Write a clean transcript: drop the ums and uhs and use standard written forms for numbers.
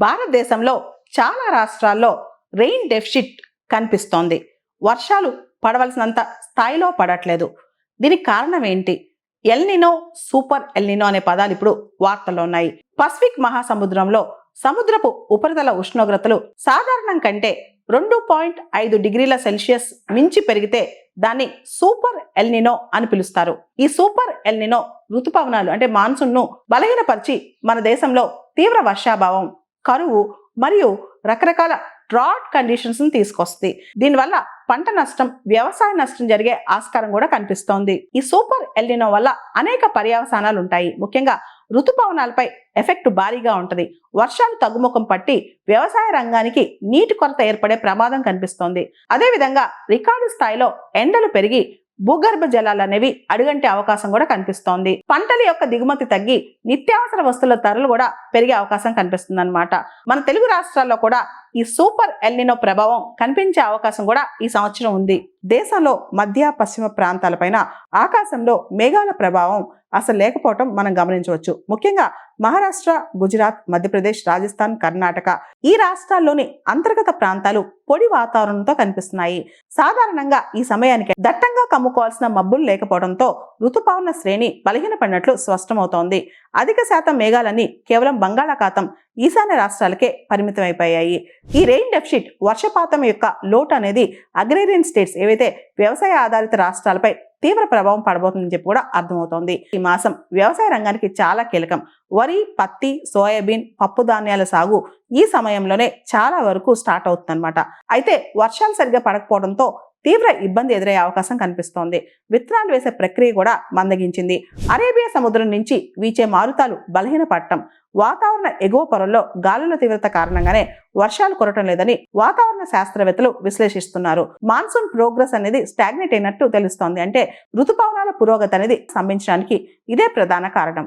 భారతదేశంలో చాలా రాష్ట్రాల్లో రెయిన్ డెఫిసిట్ కనిపిస్తోంది. వర్షాలు పడవలసినంత స్థాయిలో పడట్లేదు. దీనికి కారణం ఏంటి? ఎల్నినో, సూపర్ ఎల్నినో అనే పదాలు ఇప్పుడు వార్తల్లో ఉన్నాయి. పసిఫిక్ మహాసముద్రంలో సముద్రపు ఉపరితల ఉష్ణోగ్రతలు సాధారణం కంటే 2.5 డిగ్రీల సెల్సియస్ మించి పెరిగితే దాన్ని సూపర్ ఎల్నినో అని పిలుస్తారు. ఈ సూపర్ ఎల్నినో ఋతుపవనాలు అంటే మాన్సూన్ ను బలహీనపరిచి మన దేశంలో తీవ్ర వర్షాభావం, కరువు మరియు రకరకాల డ్రాట్ కండిషన్స్ ని తీసుకొస్తుంది. దీనివల్ల పంట నష్టం, వ్యవసాయ నష్టం జరిగే ఆస్కారం కూడా కనిపిస్తోంది. ఈ సూపర్ ఎల్నినో వల్ల అనేక పర్యవసానాలు ఉంటాయి. ముఖ్యంగా ఋతుపవనాలపై ఎఫెక్ట్ భారీగా ఉంటది. వర్షాలు తగ్గుముఖం పట్టి వ్యవసాయ రంగానికి నీటి కొరత ఏర్పడే ప్రమాదం కనిపిస్తోంది. అదేవిధంగా రికార్డు స్థాయిలో ఎండలు పెరిగి భూగర్భ జలాలు అనేవి అడుగంటే అవకాశం కూడా కనిపిస్తోంది. పంటల యొక్క దిగుమతి తగ్గి నిత్యావసర వస్తువుల ధరలు కూడా పెరిగే అవకాశం కనిపిస్తుంది అన్నమాట. మన తెలుగు రాష్ట్రాల్లో కూడా ఈ సూపర్ ఎల్నినో ప్రభావం కనిపించే అవకాశం కూడా ఈ సంవత్సరం ఉంది. దేశంలో మధ్య పశ్చిమ ప్రాంతాలపైన ఆకాశంలో మేఘాల ప్రభావం అసలు లేకపోవటం మనం గమనించవచ్చు. ముఖ్యంగా మహారాష్ట్ర, గుజరాత్, మధ్యప్రదేశ్, రాజస్థాన్, కర్ణాటక ఈ రాష్ట్రాల్లోని అంతర్గత ప్రాంతాలు పొడి వాతావరణంతో కనిపిస్తున్నాయి. సాధారణంగా ఈ సమయానికి దట్టంగా కమ్ముకోవాల్సిన మబ్బులు లేకపోవడంతో ఋతుపవన శ్రేణి బలహీనపడినట్లు స్పష్టమవుతోంది. అధిక శాతం మేఘాలన్నీ కేవలం బంగాళాఖాతం, ఈశాన్య రాష్ట్రాలకే పరిమితం అయిపోయాయి. ఈ రెయిన్ డెఫిసిట్, వర్షపాతం యొక్క లోటు అనేది అగ్రేరియన్ స్టేట్స్ ఏవైతే వ్యవసాయ ఆధారిత రాష్ట్రాలపై తీవ్ర ప్రభావం పడబోతుందని చెప్పి కూడా అర్థమవుతోంది. ఈ మాసం వ్యవసాయ రంగానికి చాలా కీలకం. వరి, పత్తి, సోయాబీన్, పప్పు ధాన్యాల సాగు ఈ సమయంలోనే చాలా వరకు స్టార్ట్ అవుతుందన్నమాట. అయితే వర్షాలు సరిగ్గా పడకపోవడంతో తీవ్ర ఇబ్బంది ఎదురయ్యే అవకాశం కనిపిస్తోంది. విత్తనాలు వేసే ప్రక్రియ కూడా మందగించింది. అరేబియా సముద్రం నుంచి వీచే మారుతాలు బలహీనపడటం, వాతావరణ ఎగువ పొరల్లో గాలుల తీవ్రత కారణంగానే వర్షాలు కురటం లేదని వాతావరణ శాస్త్రవేత్తలు విశ్లేషిస్తున్నారు. మాన్సూన్ ప్రోగ్రెస్ అనేది స్టాగ్నేట్ అయినట్టు తెలుస్తోంది. అంటే ఋతుపవనాల పురోగతి అనేది స్తంభించడానికి ఇదే ప్రధాన కారణం.